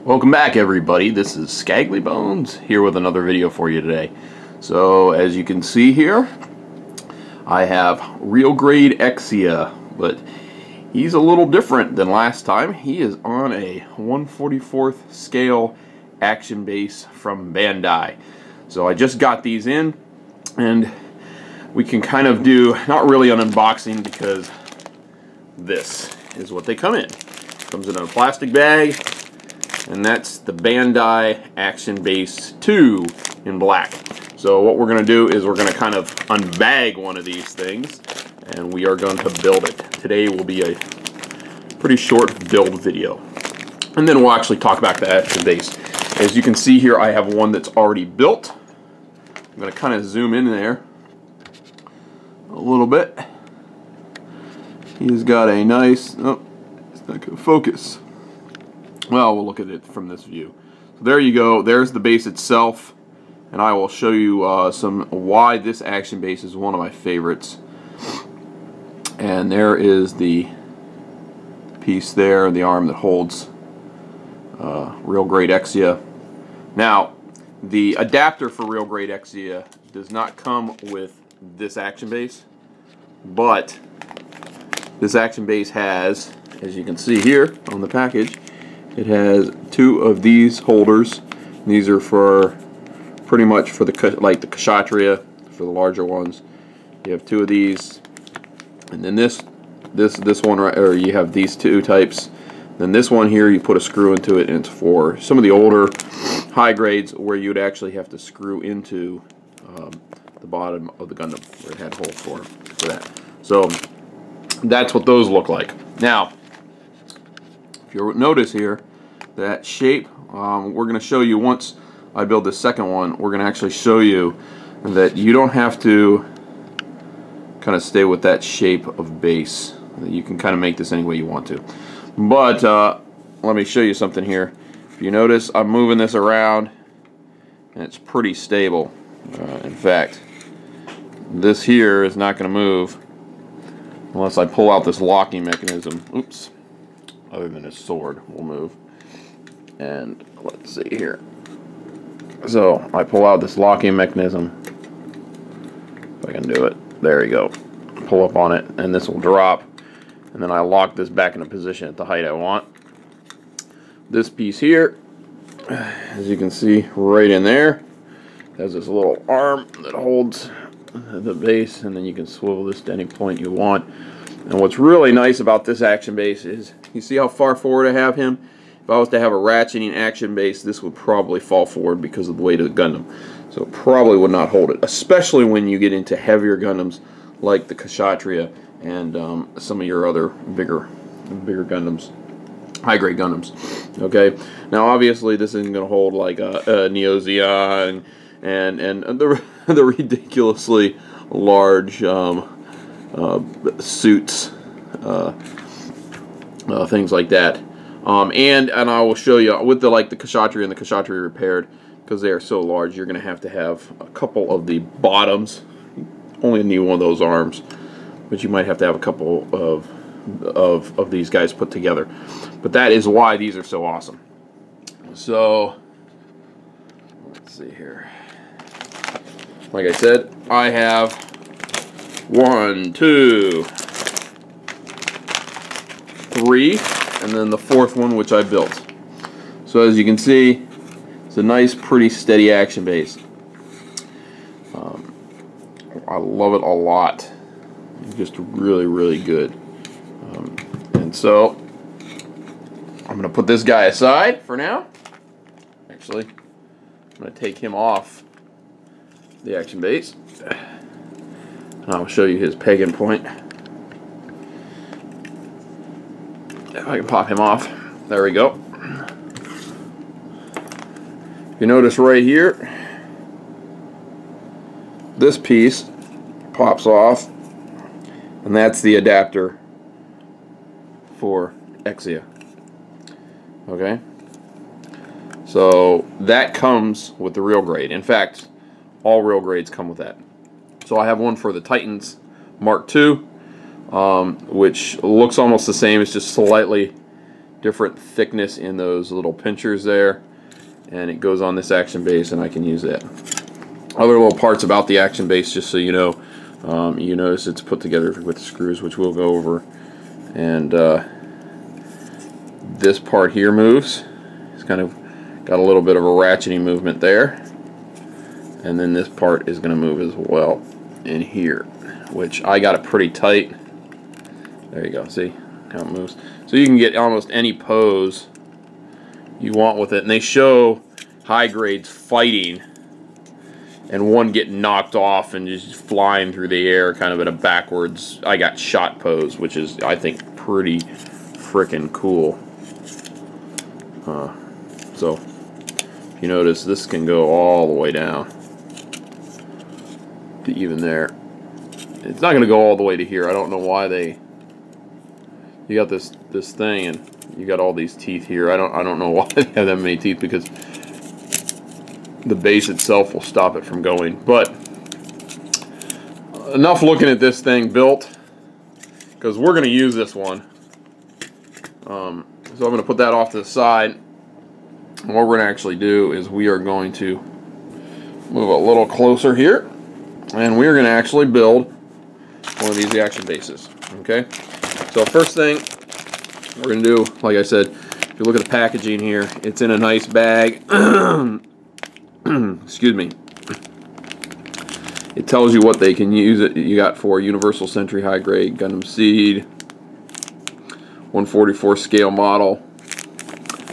Welcome back, everybody. This is Skaggly Bones here with another video for you today. So as you can see here, I have Real Grade Exia, but he's a little different than last time. He is on a 1/44th scale action base from Bandai. So I just got these in, and we can kind of do not really an unboxing because this is what they come in. Comes in a plastic bag. And that's the Bandai Action Base 2 in black. So what we're going to do is we're going to kind of unbag one of these things, and we are going to build it. Today will be a pretty short build video. And then we'll actually talk about the Action Base. As you can see here, I have one that's already built. I'm going to kind of zoom in there a little bit. He's got a nice, oh, it's not going to focus. Well, we'll look at it from this view. So there you go. There's the base itself, and I will show you why this action base is one of my favorites. And there is the piece there, the arm that holds Real Grade Exia. Now, the adapter for Real Grade Exia does not come with this action base, but this action base has, as you can see here on the package, it has two of these holders. These are for pretty much for the like the Kshatriya, for the larger ones. You have two of these, and then this one right, or you have these two types. Then this one here, you put a screw into it, and it's for some of the older high grades where you'd actually have to screw into the bottom of the Gundam where it had holes for that. So that's what those look like. Now, if you'll notice here, that shape, we're going to show you once I build the second one, we're going to actually show you that you don't have to kind of stay with that shape of base. You can kind of make this any way you want to. But let me show you something here. If you notice, I'm moving this around, and it's pretty stable. In fact, this here is not going to move unless I pull out this locking mechanism. Oops. Other than his sword will move. And let's see here. So I pull out this locking mechanism. If I can do it. There you go. Pull up on it, and this will drop. And then I lock this back into position at the height I want. This piece here, as you can see right in there, has this little arm that holds the base, and then you can swivel this to any point you want. And what's really nice about this action base is, you see how far forward I have him? If I was to have a ratcheting action base, this would probably fall forward because of the weight of the Gundam. So it probably would not hold it, especially when you get into heavier Gundams like the Kshatriya and some of your other bigger Gundams, high-grade Gundams. Okay, now obviously this isn't going to hold like a Neo Zeon and the ridiculously large suits, things like that. And I will show you with the Kshatriya and the Kshatriya repaired, because they are so large, you're going to have a couple of the bottoms. You only need one of those arms, but you might have to have a couple of these guys put together. But that is why these are so awesome. So let's see here. Like I said, I have 1, 2, 3, and then the fourth one, which I built. So as you can see, it's a nice, pretty steady action base. I love it a lot. It's just really, really good. And so I'm going to put this guy aside for now. Actually, I'm going to take him off the action base. And I'll show you his peg-in point. If I can pop him off. There we go. If you notice right here, this piece pops off, and that's the adapter for Exia. Okay? So that comes with the Real Grade. In fact, all Real Grades come with that. So I have one for the Titans Mark II, which looks almost the same. It's just slightly different thickness in those little pinchers there, and it goes on this action base, and I can use that. Other little parts about the action base, just so you know, you notice it's put together with screws, which we'll go over, and this part here moves. It's kind of got a little bit of a ratcheting movement there, and then this part is going to move as well in here, which I got it pretty tight. There you go, see how it moves? So you can get almost any pose you want with it, and they show high grades fighting and one getting knocked off and just flying through the air kind of in a backwards I got shot pose, which is, I think, pretty freaking cool. So if you notice, this can go all the way down to even there. It's not going to go all the way to here. I don't know why you got this thing, and you got all these teeth here. I don't know why they have that many teeth, because the base itself will stop it from going. But enough looking at this thing built, because we're going to use this one. So I'm going to put that off to the side. And what we're going to actually do is we are going to move a little closer here, and we're going to actually build one of these action bases. Okay, so first thing we're going to do, like I said, if you look at the packaging here, it's in a nice bag. Excuse me. It tells you what they can use it. You got for Universal Century High Grade Gundam Seed, 144 scale model.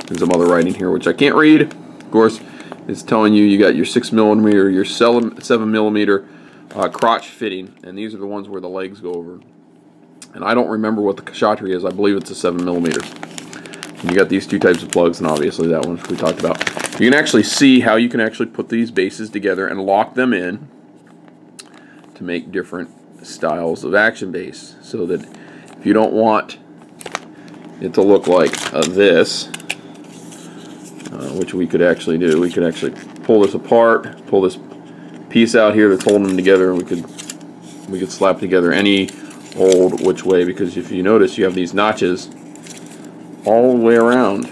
There's some other writing here which I can't read. Of course, it's telling you got your 6mm, your 7mm crotch fitting, and these are the ones where the legs go over. And I don't remember what the Kshatriya is. I believe it's a 7mm. And you got these two types of plugs, and obviously that one we talked about. You can actually see how you can actually put these bases together and lock them in to make different styles of action base, so that if you don't want it to look like this, which we could actually do, we could actually pull this apart, pull this piece out here that's holding them together, and we could slap together any old which way, because if you notice, you have these notches all the way around.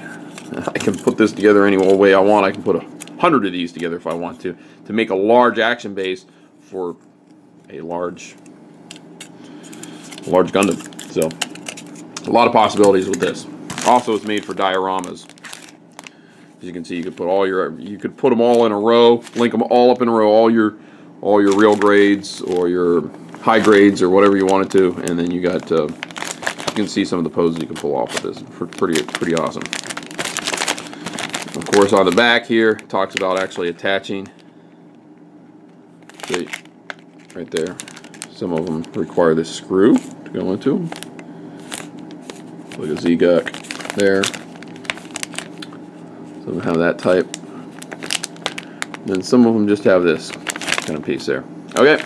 I can put this together any old way I want. I can put 100 of these together if I want to make a large action base for a large Gundam. So a lot of possibilities with this. Also, it's made for dioramas. As you can see, you could put them all in a row, link them all up in a row, all your real grades or your high grades or whatever you wanted to, and then you got you can see some of the poses you can pull off with this. Pretty awesome. Of course, on the back here, it talks about actually attaching. See, right there. Some of them require this screw to go into them. Like a Z-Guck there. Some of them have that type. Then some of them just have this kind of piece there. Okay.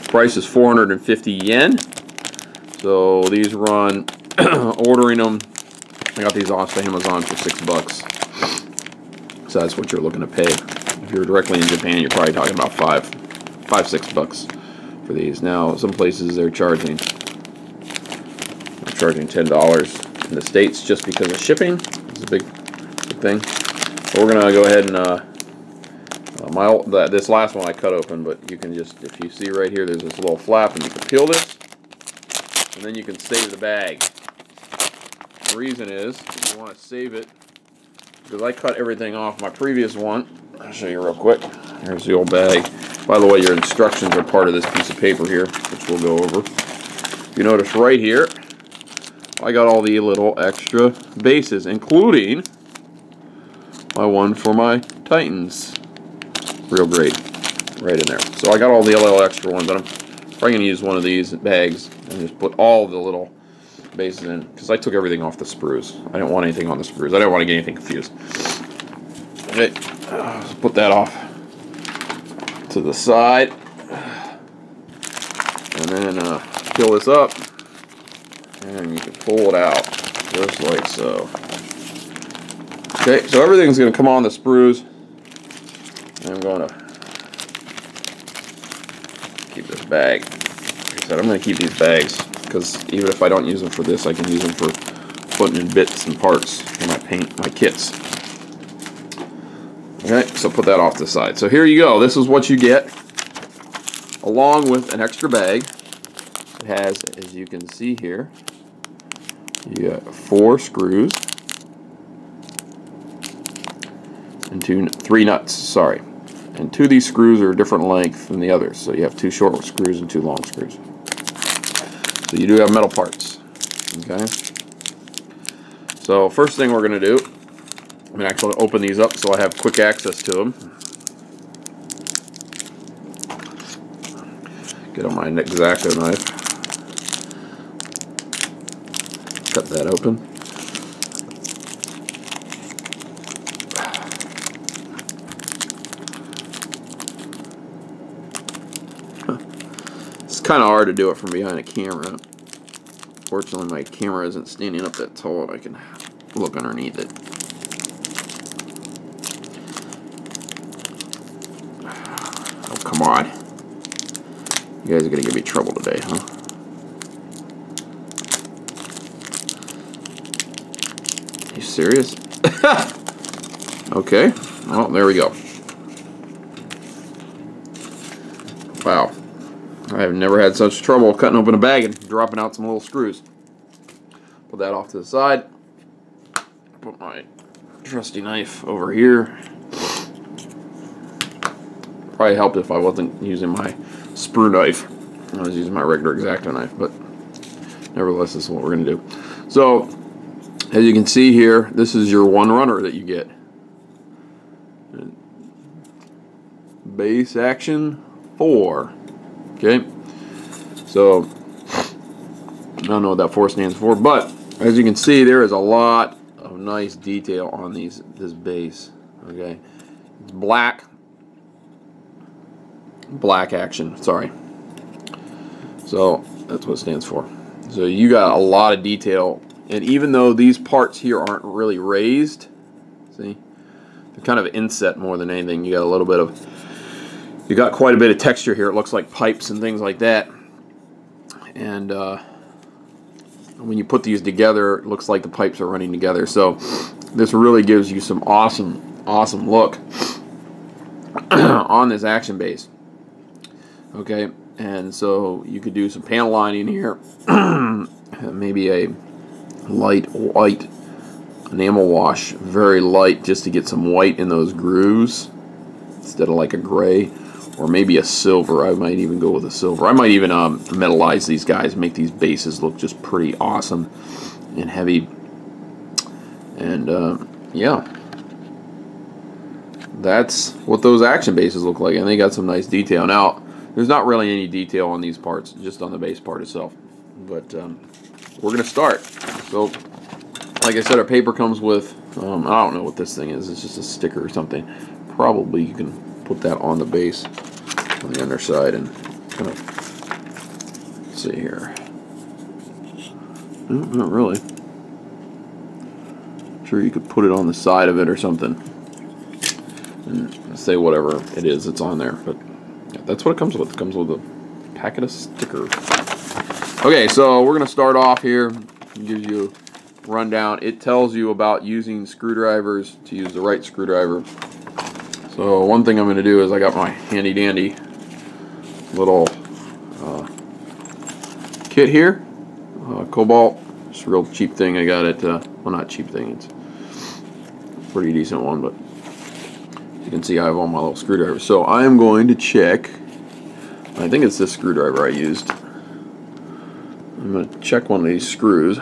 Price is 450 yen. So these run, ordering them, I got these off of Amazon for $6. So that's what you're looking to pay. If you're directly in Japan, you're probably talking about $6 for these. Now, some places they're charging $10 in the States just because of shipping. It's a big thing. But we're gonna go ahead and this last one I cut open, but you can just, if you see right here, there's this little flap, and you can peel this, and then you can save the bag. The reason is, you want to save it, because I cut everything off my previous one. I'll show you real quick. Here's the old bag. By the way, your instructions are part of this piece of paper here, which we'll go over. You notice right here, I got all the little extra bases, including my one for my Titans. Real great, right in there. So I got all the little extra ones, but I'm probably going to use one of these bags and just put all the little bases in, because I took everything off the sprues. I didn't want anything on the sprues. I didn't want to get anything confused. Okay, let's put that off to the side, and then peel this up, and you can pull it out just like so. Okay, so everything's going to come on the sprues. I'm going to keep this bag. Like I said, I'm going to keep these bags, because even if I don't use them for this, I can use them for putting in bits and parts for my kits. Okay, so put that off to the side. So here you go. This is what you get, along with an extra bag. It has, as you can see here, you got 4 screws and 3 nuts. Sorry, and 2 of these screws are a different length than the others. So you have 2 short screws and 2 long screws. So you do have metal parts. Okay. So first thing we're going to do, I'm going to actually open these up so I have quick access to them. Get on my X-Acto knife. Cut that open. It's kind of hard to do it from behind a camera. Fortunately, my camera isn't standing up that tall and I can look underneath it. Oh, come on. You guys are going to give me trouble today, huh? Are you serious? Okay. Well, there we go. Wow. I have never had such trouble cutting open a bag and dropping out some little screws. Put that off to the side. Put my trusty knife over here. Probably helped if I wasn't using my sprue knife. I was using my regular X-Acto knife, but nevertheless, this is what we're going to do. So, as you can see here, this is your one runner that you get. Base Action 4. Okay, so I don't know what that 4 stands for, but as you can see, there is a lot of nice detail on this base. Okay, it's black action. Sorry. So that's what it stands for. So you got a lot of detail, and even though these parts here aren't really raised, see, they're kind of inset more than anything. You got a little bit of. You got quite a bit of texture here. It looks like pipes and things like that. And when you put these together, it looks like the pipes are running together. So this really gives you some awesome look on this action base. Okay, and so you could do some panel lining here. Maybe a light white enamel wash, very light, just to get some white in those grooves instead of like a gray. Or maybe a silver. I might even go with a silver. I might even metalize these guys, make these bases look just pretty awesome and heavy. And yeah, that's what those action bases look like. And they got some nice detail. Now, there's not really any detail on these parts, just on the base part itself. But we're going to start. So, like I said, our paper comes with, I don't know what this thing is. It's just a sticker or something. Probably you can put that on the base on the underside and kind of see here. No, not really. I'm sure you could put it on the side of it or something and say whatever it is that's on there. But yeah, that's what it comes with. It comes with a packet of stickers. Okay, so we're going to start off here. It gives you a rundown. It tells you about using screwdrivers to use the right screwdriver. So one thing I'm going to do is I got my handy dandy little kit here, Cobalt. It's a real cheap thing. I got it. Well, not cheap thing. It's a pretty decent one, but you can see I have all my little screwdrivers. So I am going to check. I think it's this screwdriver I used. I'm going to check one of these screws.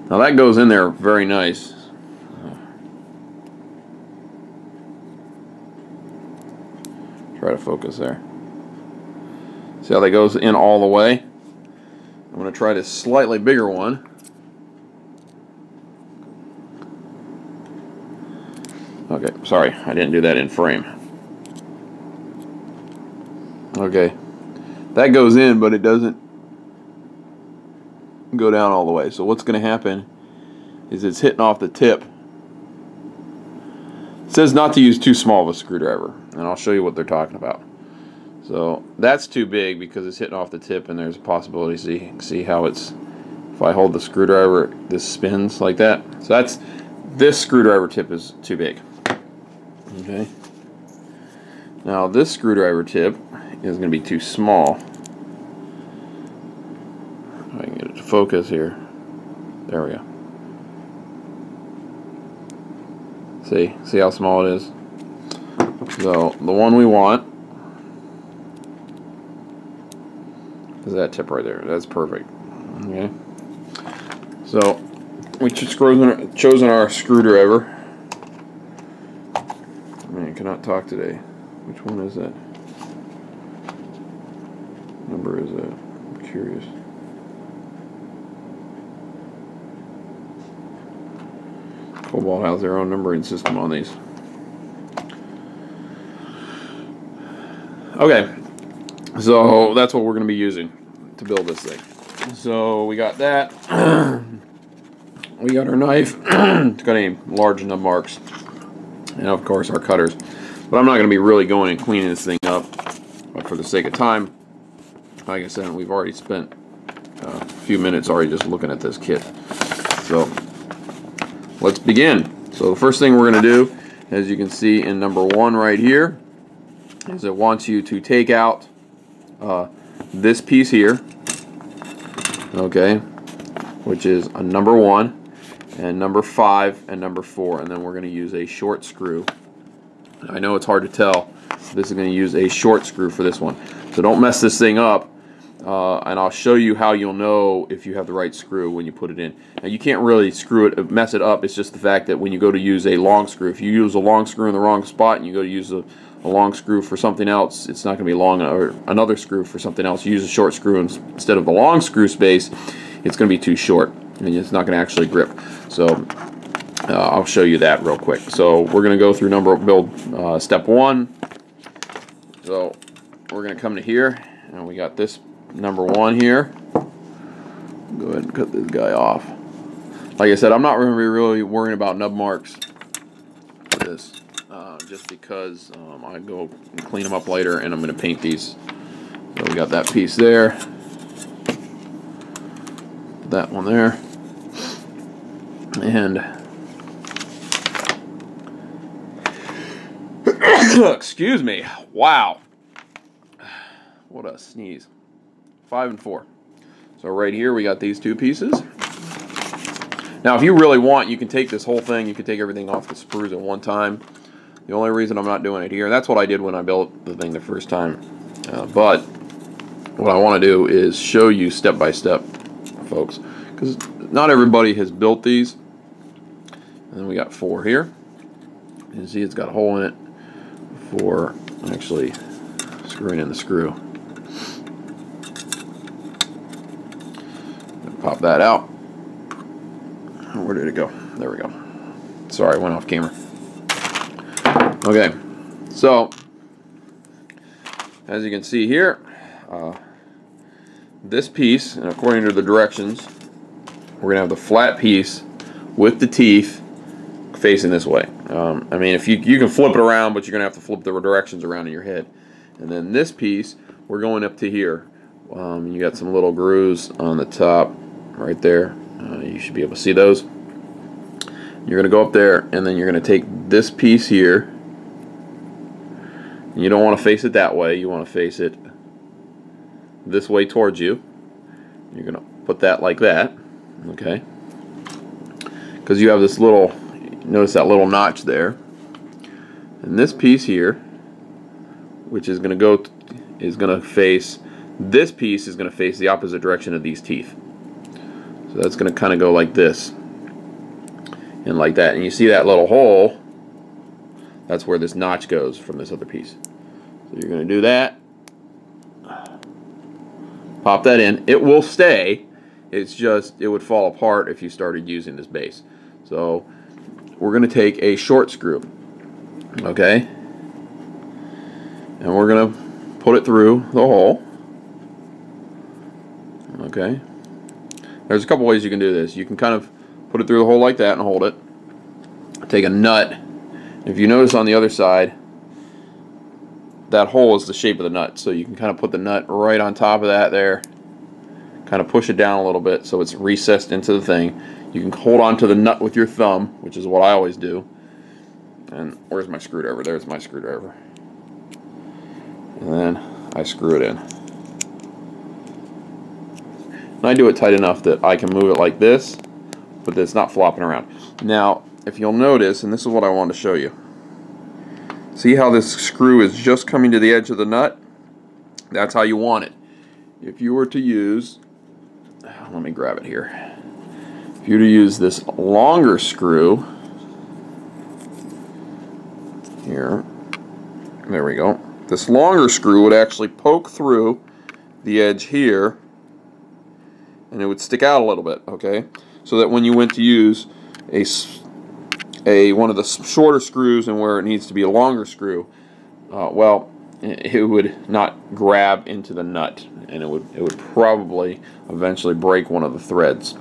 Now that goes in there very nice. Try to focus there. See how that goes in all the way? I'm going to try this slightly bigger one. Okay, sorry, I didn't do that in frame. Okay, that goes in, but it doesn't go down all the way. So what's going to happen is it's hitting off the tip. It says not to use too small of a screwdriver, and I'll show you what they're talking about. So that's too big because it's hitting off the tip, and there's a possibility. See how it's, if I hold the screwdriver, this spins like that. So this screwdriver tip is too big. Okay. Now this screwdriver tip is going to be too small. If I can get it to focus here. There we go. See how small it is? So the one we want is that tip right there. That's perfect. Okay. So we just chosen our screwdriver. Man, I cannot talk today. Which one is that? Number is that? I'm curious. Cobalt has their own numbering system on these. Okay, so that's what we're going to be using to build this thing. So we got that. We got our knife. It's got any large nub marks, and of course our cutters. But I'm not going to be really going and cleaning this thing up. But for the sake of time, like I said, we've already spent a few minutes already just looking at this kit. So let's begin. So the first thing we're going to do, as you can see in number 1 right here, is it wants you to take out this piece here, okay, which is a number 1, and number 5, and number 4, and then we're going to use a short screw. I know it's hard to tell. This is going to use a short screw for this one, so don't mess this thing up. And I'll show you how you'll know if you have the right screw when you put it in. Now you can't really mess it up. It's just the fact that when you go to use a long screw, if you use a long screw in the wrong spot and you go to use a long screw for something else, it's not going to be long, or another screw for something else. You use a short screw instead of the long screw space, it's going to be too short and it's not going to actually grip. So I'll show you that real quick. So we're going to go through step 1. So we're going to come to here, and we got this number 1 here. Go ahead and cut this guy off. Like I said, I'm not really worrying about nub marks for this, just because I go and clean them up later, and I'm going to paint these. So we got that piece there, that one there, and excuse me, wow, what a sneeze. 5 and 4. So right here we got these 2 pieces. Now if you really want, you can take this whole thing, you can take everything off the sprues at one time. The only reason I'm not doing it here, that's what I did when I built the thing the first time. But what I want to do is show you step by step, folks, because not everybody has built these. And then we got 4 here. You can see it's got a hole in it for actually screwing in the screw. Pop that out. Where did it go? There we go. Sorry, I went off camera. Okay, so as you can see here, this piece, and according to the directions, we're gonna have the flat piece with the teeth facing this way. I mean, if you can flip it around, but you're gonna have to flip the directions around in your head. And then this piece, we're going up to here. You got some little grooves on the top right there. You should be able to see those. You're going to go up there, and then you're going to take this piece here. And you don't want to face it that way. You want to face it this way towards you. You're going to put that like that, okay? Because you have this little, notice that little notch there. And this piece here, which is going to face, this piece is going to face the opposite direction of these teeth. So that's going to kind of go like this and like that. And you see that little hole? That's where this notch goes from this other piece. So you're going to do that. Pop that in. It will stay. It's just, it would fall apart if you started using this base. So we're going to take a short screw. Okay? And we're going to put it through the hole. Okay? There's a couple ways you can do this. You can kind of put it through the hole like that and hold it. Take a nut. If you notice on the other side, that hole is the shape of the nut, so you can kind of put the nut right on top of that there, kind of push it down a little bit so it's recessed into the thing. You can hold on to the nut with your thumb, which is what I always do. And where's my screwdriver? There's my screwdriver. And then I screw it in. And I do it tight enough that I can move it like this, but that it's not flopping around. Now, if you'll notice, and this is what I wanted to show you. See how this screw is just coming to the edge of the nut? That's how you want it. If you were to use, let me grab it here. If you were to use this longer screw, here, there we go. This longer screw would actually poke through the edge here, and it would stick out a little bit, okay? So that when you went to use one of the shorter screws and where it needs to be a longer screw, well, it would not grab into the nut, and it would probably eventually break one of the threads.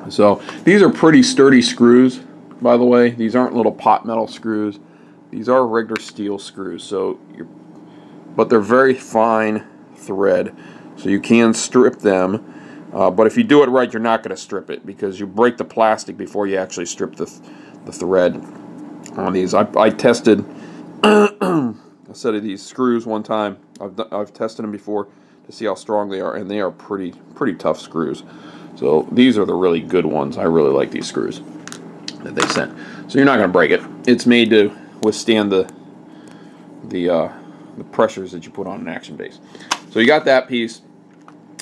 So these are pretty sturdy screws, by the way. These aren't little pot metal screws. These are regular steel screws. But they're very fine thread, so you can strip them. But if you do it right, you're not going to strip it because you break the plastic before you actually strip the thread on these. I tested a set of these screws one time. I've tested them before to see how strong they are, and they are pretty tough screws. So these are the really good ones. I really like these screws that they sent. So you're not going to break it. It's made to withstand the pressures that you put on an action base. So you got that piece.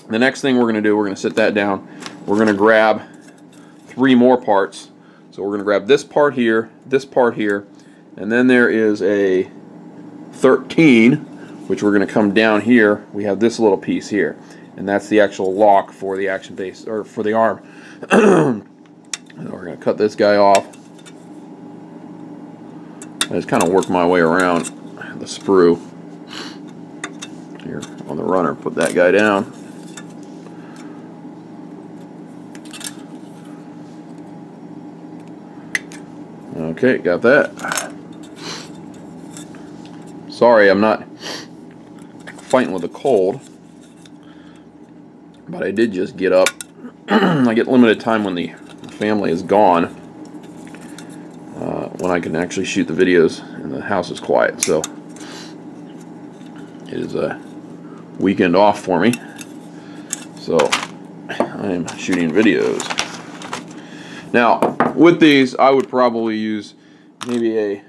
The next thing we're going to do, we're going to sit that down. We're going to grab 3 more parts. So we're going to grab this part here, and then there is a 13, which we're going to come down here. We have this little piece here, and that's the actual lock for the action base, or for the arm. And we're going to cut this guy off. I just kind of work my way around the sprue here on the runner. Put that guy down. Okay, got that. Sorry, I'm not fighting with a cold, but I did just get up. I get limited time when the family is gone, when I can actually shoot the videos and the house is quiet. So it is a weekend off for me, so I am shooting videos. Now, with these, I would probably use maybe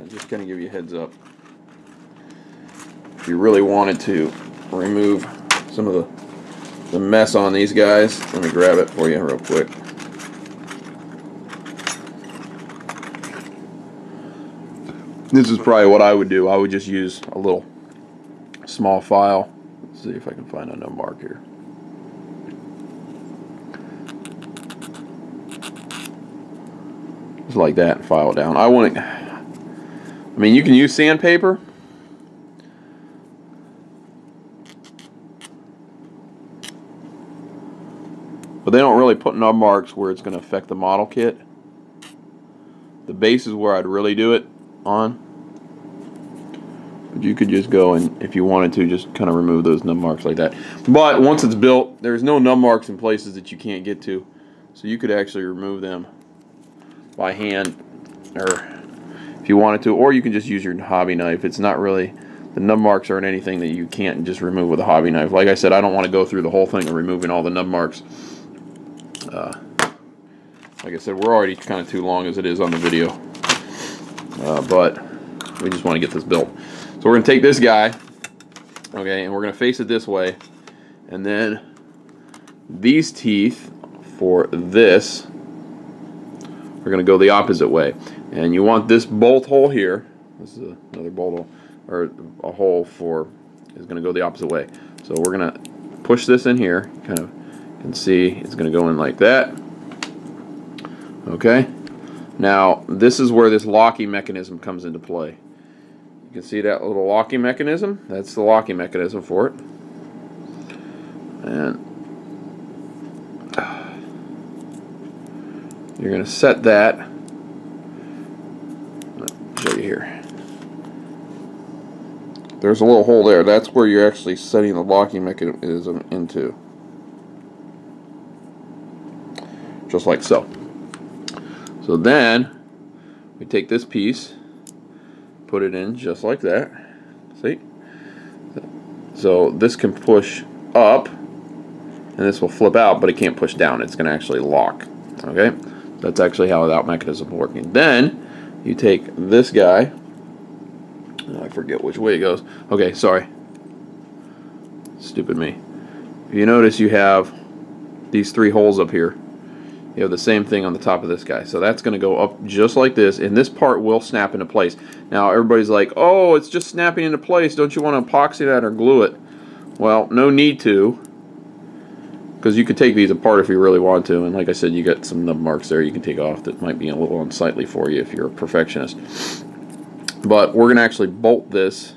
just kind of give you a heads up. If you really wanted to remove some of the mess on these guys, let me grab it for you real quick. This is probably what I would do. I would just use a little small file. Let's see if I can find a nub mark here. Just like that, and file it down. I mean, you can use sandpaper. But they don't really put nub marks where it's going to affect the model kit. The base is where I'd really do it on. But you could just go and, if you wanted to, just kind of remove those nub marks like that. But once it's built, there's no nub marks in places that you can't get to. So you could actually remove them by hand, or if you wanted to, or you can just use your hobby knife. It's not really, the nub marks aren't anything that you can't just remove with a hobby knife. Like I said, I don't want to go through the whole thing of removing all the nub marks. Like I said, we're already kind of too long as it is on the video, but we just want to get this built. So we're going to take this guy, okay, and we're going to face it this way, and then these teeth for this are going to go the opposite way. And you want this bolt hole here, this is another bolt hole, or a hole for, is going to go the opposite way. So we're going to push this in here, kind of, you can see it's going to go in like that. Okay, now this is where this locking mechanism comes into play. You can see that little locking mechanism. That's the locking mechanism for it. And you're going to set that. I'll show you here. there's a little hole there. That's where you're actually setting the locking mechanism into. Just like so. So then we take this piece, put it in just like that. See? So this can push up, and this will flip out, but it can't push down. It's going to actually lock. Okay? That's actually how that mechanism is working. Then you take this guy. I forget which way it goes. Okay, sorry. Stupid me. If you notice, you have these 3 holes up here. You have the same thing on the top of this guy. So that's going to go up just like this, and this part will snap into place. Now everybody's like, oh, it's just snapping into place. Don't you want to epoxy that or glue it? Well, no need to, because you could take these apart if you really want to. And like I said, you got some nub marks there you can take off that might be a little unsightly for you if you're a perfectionist. But we're going to actually bolt this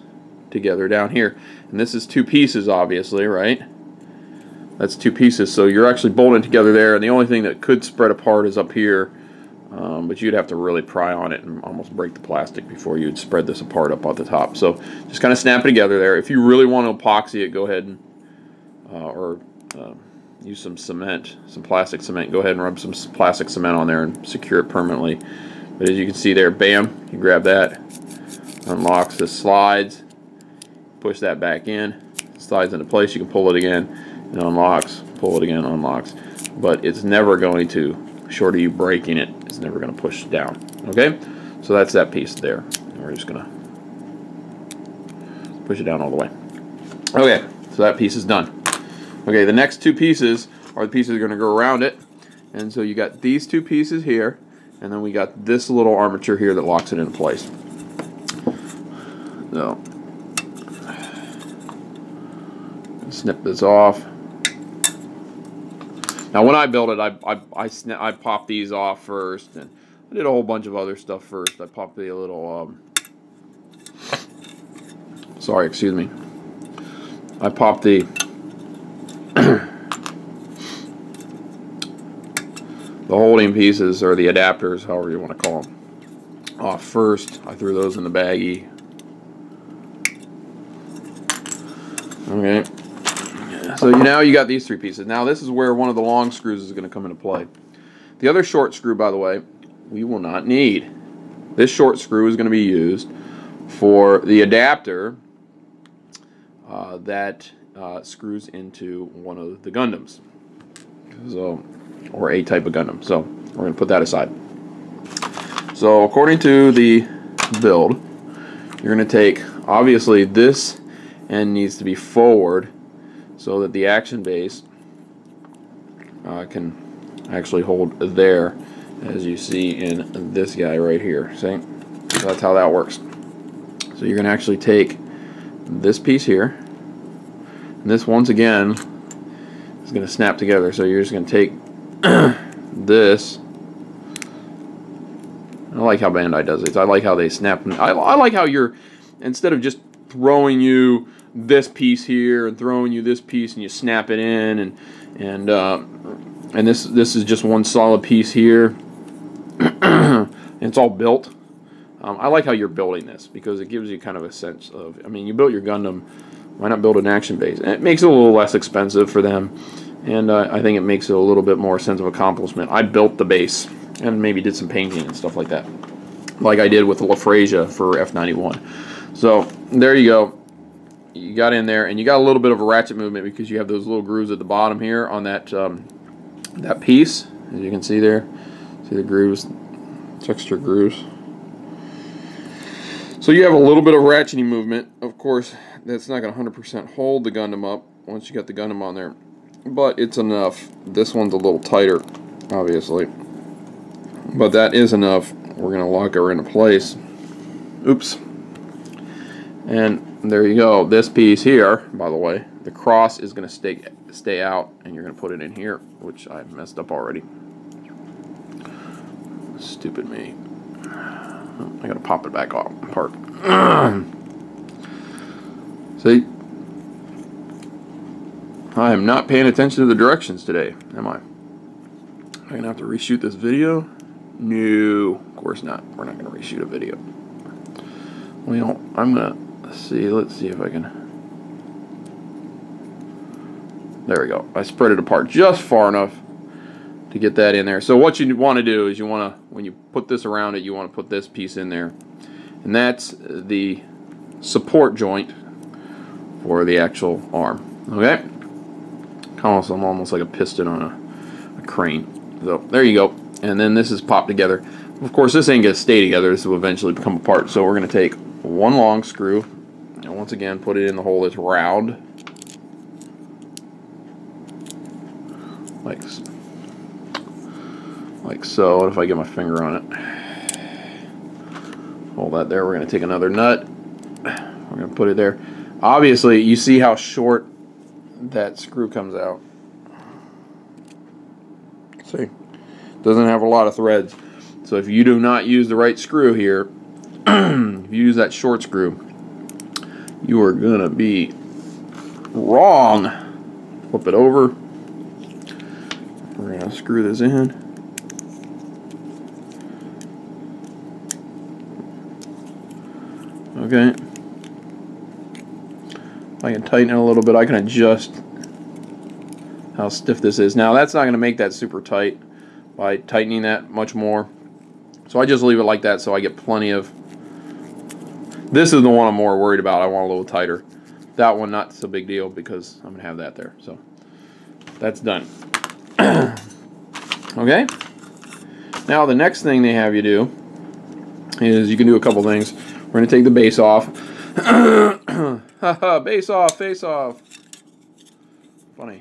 together down here. And this is 2 pieces, obviously, right? That's 2 pieces, so you're actually bolting together there, and the only thing that could spread apart is up here, but you'd have to really pry on it and almost break the plastic before you'd spread this apart up at the top. So just kind of snap it together there. If you really want to epoxy it, go ahead and use some cement, some plastic cement. Go ahead and rub some plastic cement on there and secure it permanently. But as you can see there, bam, you grab that, unlocks, this slides, push that back in, slides into place, you can pull it again, and unlocks, pull it again, unlocks. But it's never going to, short of you breaking it, it's never going to push down. Okay? So that's that piece there. And we're just going to push it down all the way. Okay, so that piece is done. Okay, the next 2 pieces are the pieces that are going to go around it. And so you got these 2 pieces here, and then we got this little armature here that locks it into place. So, snip this off. Now, when I built it, I popped these off first, and I did a whole bunch of other stuff first. I popped the little, sorry, excuse me. I popped the the holding pieces, or the adapters, however you want to call them, off first. I threw those in the baggie. Okay. So now you got these 3 pieces. Now this is where one of the long screws is going to come into play. The other short screw, by the way, we will not need. This short screw is going to be used for the adapter that screws into one of the Gundams. So, or a type of Gundam. So we're going to put that aside. So according to the build, you're going to take, obviously this end needs to be forward so that the action base can actually hold there, as you see in this guy right here. See? So that's how that works. So you're going to actually take this piece here, and this once again is going to snap together. So you're just going to take this. I like how Bandai does it. I like how they snap. I like how you're, instead of just throwing you this piece here and throwing you this piece and you snap it in, and this is just one solid piece here. And it's all built. I like how you're building this, because it gives you kind of a sense of, I mean, you built your Gundam, why not build an action base? And it makes it a little less expensive for them, and I think it makes it a little bit more sense of accomplishment. I built the base and maybe did some painting and stuff like that, like I did with the LaFresia for F91. So there you go. You got in there, and you got a little bit of a ratchet movement because you have those little grooves at the bottom here on that that piece, as you can see there. See the grooves, texture grooves. So you have a little bit of ratcheting movement. Of course, that's not going to 100% hold the Gundam up once you got the Gundam on there, but it's enough. This one's a little tighter, obviously, but that is enough. We're going to lock her into place. Oops. And there you go. This piece here, by the way, the cross is going to stay out, and you're going to put it in here, which I messed up already. Stupid me. I got to pop it back off apart. See? I am not paying attention to the directions today, am I? Am I going to have to reshoot this video? No, of course not. We're not going to reshoot a video. Well, I'm going to let's see if I can. There we go. I spread it apart just far enough to get that in there. So what you want to do is you want to, when you put this around it, you want to put this piece in there. And that's the support joint for the actual arm. Okay? Almost like a piston on a crane. So there you go. And then this is popped together. Of course, this ain't going to stay together. This will eventually become apart. So we're going to take one long screw and once again put it in the hole that's round. Like so. What if I get my finger on it? Hold that there. We're going to take another nut. We're going to put it there. Obviously, you see how short that screw comes out. See? Doesn't have a lot of threads. So if you do not use the right screw here, if you use that short screw, you are going to be wrong. Flip it over. We're going to screw this in. Okay. I can tighten it a little bit. I can adjust how stiff this is. Now that's not going to make that super tight by tightening that much more. So I just leave it like that so I get plenty of. This is the one I'm more worried about. I want a little tighter. That one not so big deal because I'm going to have that there. So that's done. Okay. Now the next thing they have you do is you can do a couple things. We're going to take the base off. Base off, face off. Funny.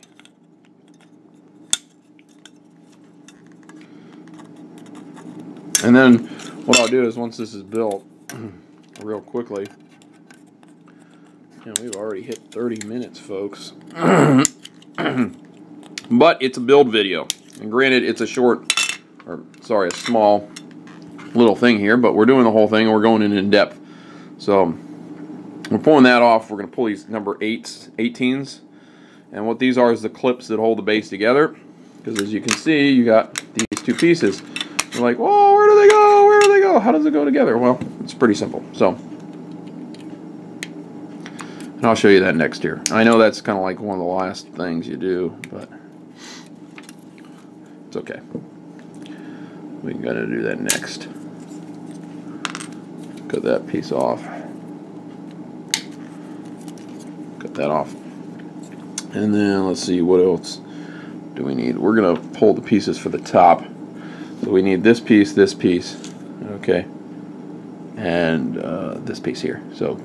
And then what I'll do is once this is built, real quickly, we've already hit 30 minutes, folks. But it's a build video. And granted, it's a a small little thing here, but we're doing the whole thing and we're going in depth. So we're pulling that off. We're going to pull these number 18s. And what these are is the clips that hold the base together. Because as you can see, you got these two pieces. You're like, whoa, where do they go? Where do they go? How does it go together? Well, it's pretty simple. So, and I'll show you that next here. I know that's kind of like one of the last things you do, but it's okay. We got to do that next. Cut that piece off. Cut that off. And then let's see, what else do we need? We're going to pull the pieces for the top. So we need this piece, okay, and this piece here. So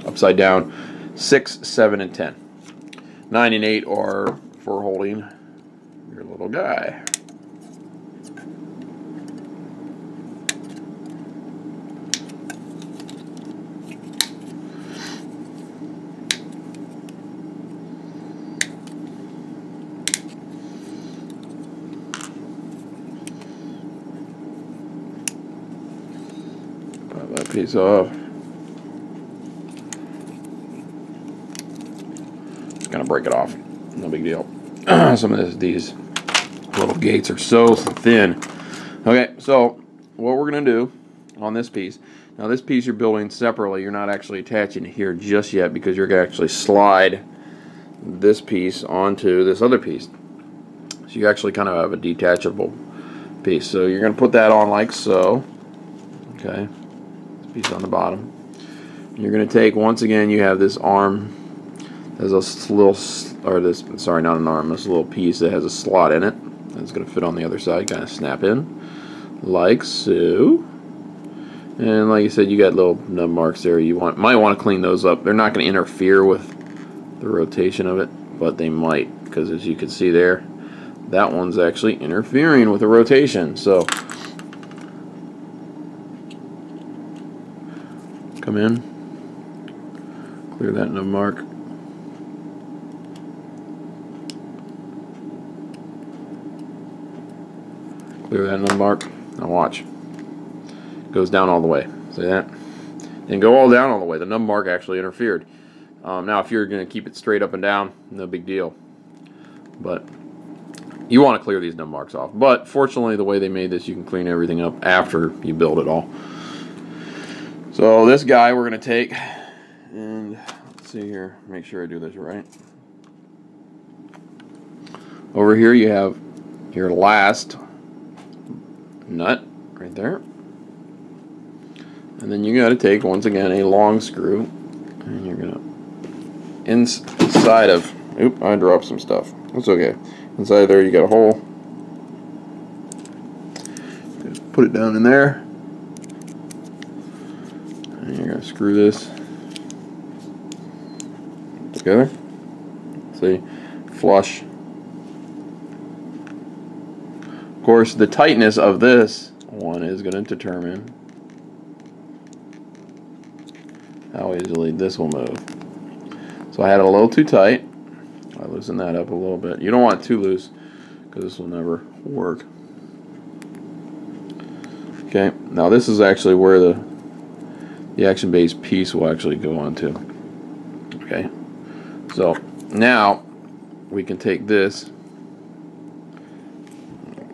upside down, 6, 7, and 10. 9 and 8 are for holding your little guy. That piece off. Just gonna break it off. No big deal. Some of these little gates are so thin. Okay, so what we're gonna do on this piece. Now this piece you're building separately. You're not actually attaching it here just yet because you're gonna actually slide this piece onto this other piece. So you actually kind of have a detachable piece. So you're gonna put that on like so. Okay. Piece on the bottom. You're going to take, once again, you have this arm. There's a little, or this, sorry, not an arm, this little piece that has a slot in it. It's going to fit on the other side, kind of snap in, like so. And like I said, you got little nub marks there. You might want to clean those up. They're not going to interfere with the rotation of it, but they might, because as you can see there, that one's actually interfering with the rotation. So come in, clear that nub mark. Clear that nub mark. Now watch. Goes down all the way. See that? Didn't go all down all the way. The nub mark actually interfered. Now if you're going to keep it straight up and down, no big deal. But you want to clear these nub marks off. But fortunately, the way they made this, you can clean everything up after you build it all. So this guy we're going to take And let's see here, make sure I do this right. Over here you have your last nut right there. And then you got to take, once again, a long screw, and you're going to, inside of, oop, I dropped some stuff. That's okay. Inside there you got a hole. Just put it down in there. And you're going to screw this together. See, flush. Of course, the tightness of this one is going to determine how easily this will move. So I had it a little too tight. I loosened that up a little bit. You don't want it too loose because this will never work. Okay, now this is actually where the action-based piece will actually go onto. Okay, so now we can take this,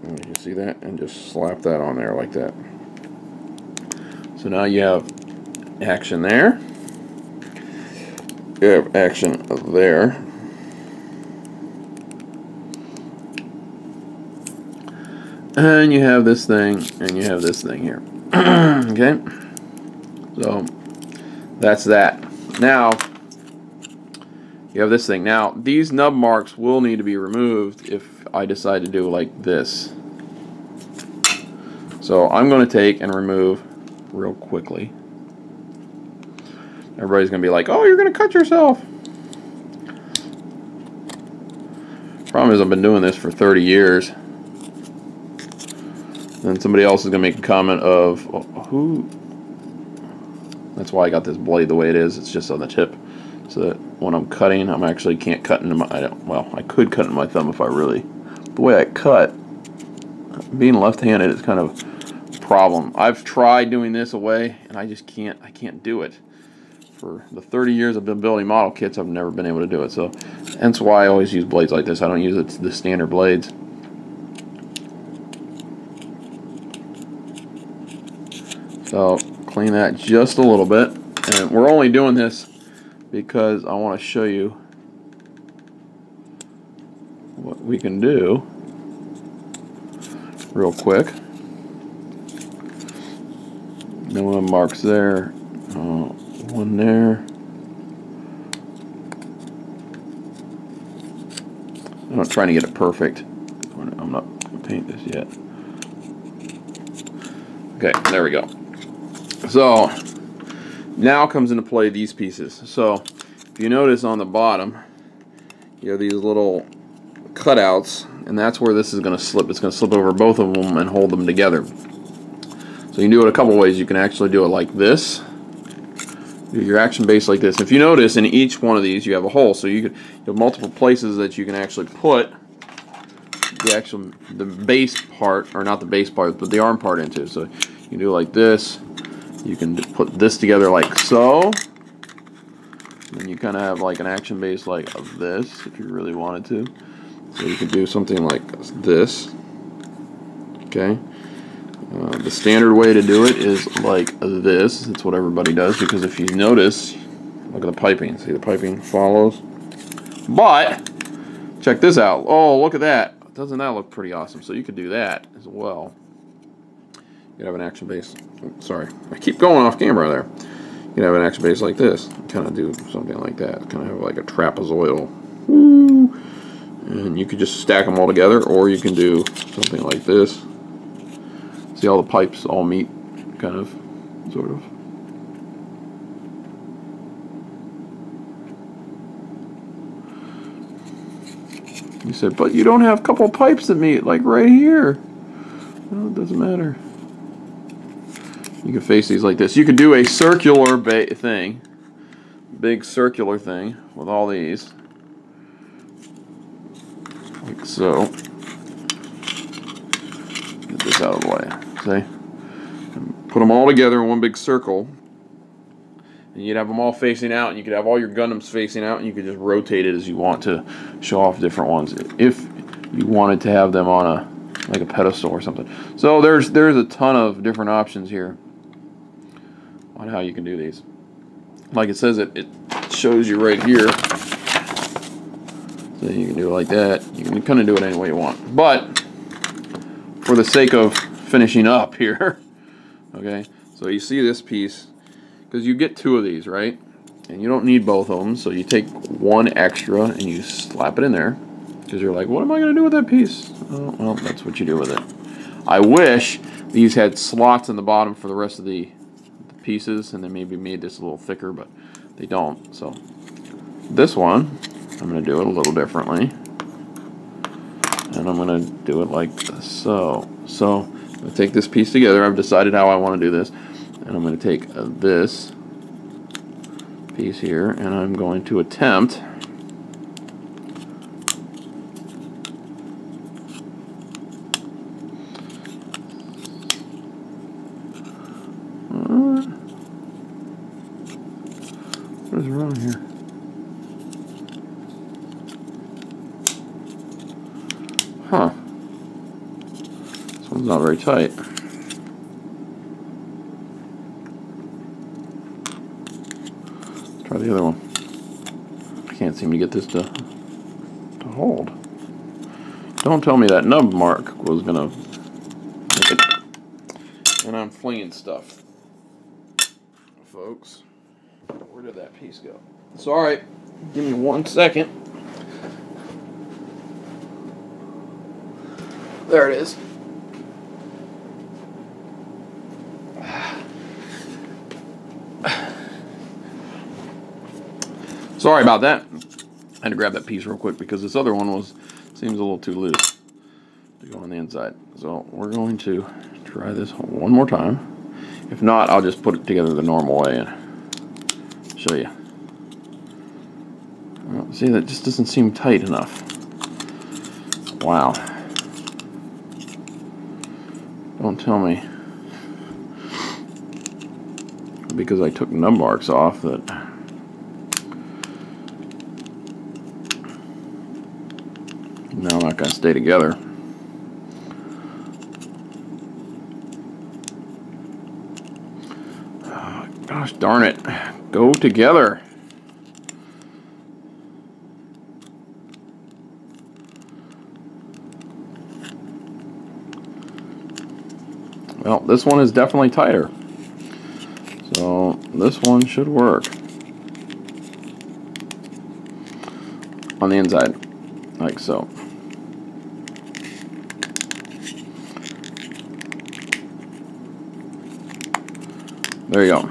you can see that, and just slap that on there like that. So now you have action there. You have action there. And you have this thing, and you have this thing here. Okay? So, that's that. Now, you have this thing. Now, these nub marks will need to be removed if I decide to do like this. So, I'm going to take and remove real quickly. Everybody's going to be like, oh, you're going to cut yourself. Problem is, I've been doing this for 30 years. Then somebody else is going to make a comment of, oh, who? That's why I got this blade the way it is. It's just on the tip. So that when I'm cutting, I actually can't cut into my, well, I could cut into my thumb if I really, the way I cut, being left-handed is kind of a problem. I've tried doing this away, and I just can't, I can't do it. For the 30 years I've been building model kits, I've never been able to do it. So that's why I always use blades like this. I don't use the standard blades. So clean that just a little bit. And we're only doing this because I want to show you what we can do real quick. No one marks there. One there. I'm not trying to get it perfect. I'm not going to paint this yet. Okay, there we go. So now comes into play these pieces. So if you notice on the bottom, you have these little cutouts, and that's where this is going to slip. It's going to slip over both of them and hold them together. So you can do it a couple ways. You can actually do it like this. Do your action base like this. If you notice, in each one of these you have a hole, so you have multiple places that you can actually put the base part, or not the base part, but the arm part into. So you can do it like this. You can put this together like so. And you kind of have like an action base like this if you really wanted to. So you could do something like this. Okay. The standard way to do it is like this. It's what everybody does, because if you notice, look at the piping. See, the piping follows. But check this out. Oh, look at that. Doesn't that look pretty awesome? So you could do that as well. You could have an action base. Sorry, I keep going off camera there. You can have an action base like this. Kind of do something like that. Kind of have like a trapezoidal. Woo. And you could just stack them all together, or you can do something like this. See, all the pipes all meet, kind of, sort of. You said, but you don't have a couple pipes that meet, like right here. No, it doesn't matter. You can face these like this. You could do a circular thing, big circular thing with all these, like so. Get this out of the way. See? And put them all together in one big circle, and you'd have them all facing out, and you could have all your Gundams facing out, and you could just rotate it as you want to show off different ones if you wanted to have them on like a pedestal or something. So there's a ton of different options here on how you can do these. like it says, it shows you right here. So you can do it like that. You can kind of do it any way you want. But for the sake of finishing up here, okay, so you see this piece, because you get 2 of these, right? And you don't need both of them, so you take one extra and you slap it in there, because you're like, what am I going to do with that piece? Oh, well, that's what you do with it. I wish these had slots in the bottom for the rest of the pieces, and they maybe made this a little thicker, but they don't. So this one, I'm going to do it a little differently, and I'm going to do it like so. So I'm going to take this piece together. I've decided how I want to do this, and I'm going to take this piece here, and I'm going to attempt what is wrong here? Huh. This one's not very tight. Try the other one. I can't seem to get this to hold. Don't tell me that nub mark was gonna make it. And I'm flinging stuff, folks. Where did that piece go? It's all right. Give me 1 second. There it is. Sorry about that. I had to grab that piece real quick because this other one seems a little too loose to go on the inside. So we're going to try this one more time. If not, I'll just put it together the normal way and show you. Well, see, that just doesn't seem tight enough. Wow. Don't tell me, because I took nub marks off, that now I'm not going to stay together. Oh, gosh darn it. Go together. Well, this one is definitely tighter. So this one should work on the inside, like so. There you go.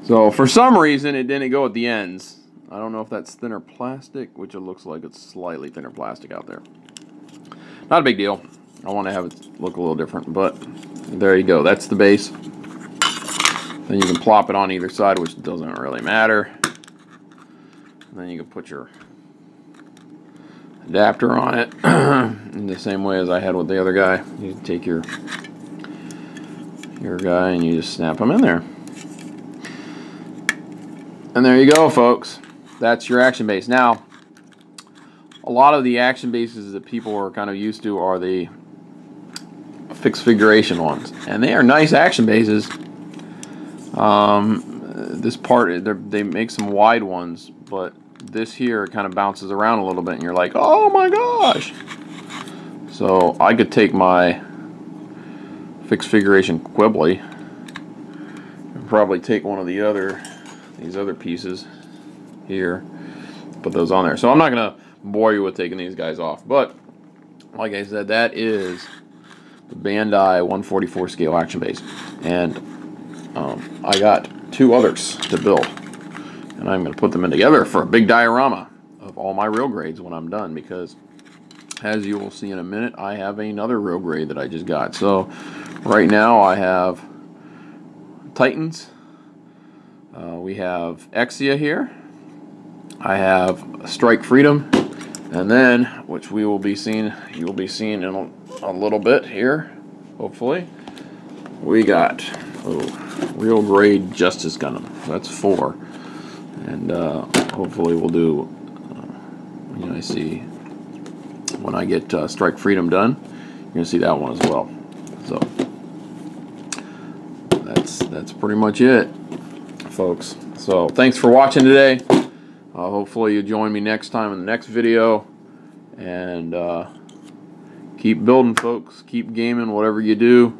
So for some reason it didn't go at the ends. I don't know if that's thinner plastic, which it looks like it's slightly thinner plastic out there. Not a big deal. I want to have it look a little different, but there you go. That's the base. Then you can plop it on either side, which doesn't really matter. And then you can put your adapter on it in the same way as I had with the other guy. You take your guy and you just snap them in there. And there you go, folks. That's your action base. Now, a lot of the action bases that people are kind of used to are the fixed figuration ones, and they are nice action bases. This part, they make some wide ones, but this here kind of bounces around a little bit, and you're like, oh my gosh. So I could take my fixed figuration Quibbly and probably take one of these other pieces here, put those on there. So I'm not gonna bore you with taking these guys off, but like I said, that is the Bandai 144 scale action base, and I got 2 others to build, and I'm going to put them in together for a big diorama of all my real grades when I'm done, because as you will see in a minute, I have another real grade that I just got. So right now I have Titans, we have Exia here, I have Strike Freedom, and then, which we will be seeing, you will be seeing in a little bit here, hopefully, we got real grade Justice Gundam. That's 4, and hopefully we'll do. You know, I see when I get Strike Freedom done, you're gonna see that one as well. So that's pretty much it, folks. So thanks for watching today. Hopefully you join me next time in the next video, and keep building, folks. Keep gaming, whatever you do.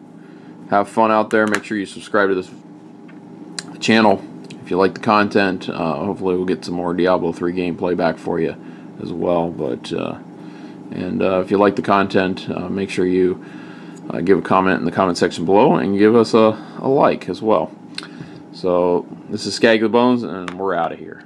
Have fun out there. Make sure you subscribe to this channel if you like the content. Hopefully we'll get some more Diablo 3 gameplay back for you as well. But if you like the content, make sure you give a comment in the comment section below and give us a like as well. So this is Skag the Bones, and we're out of here.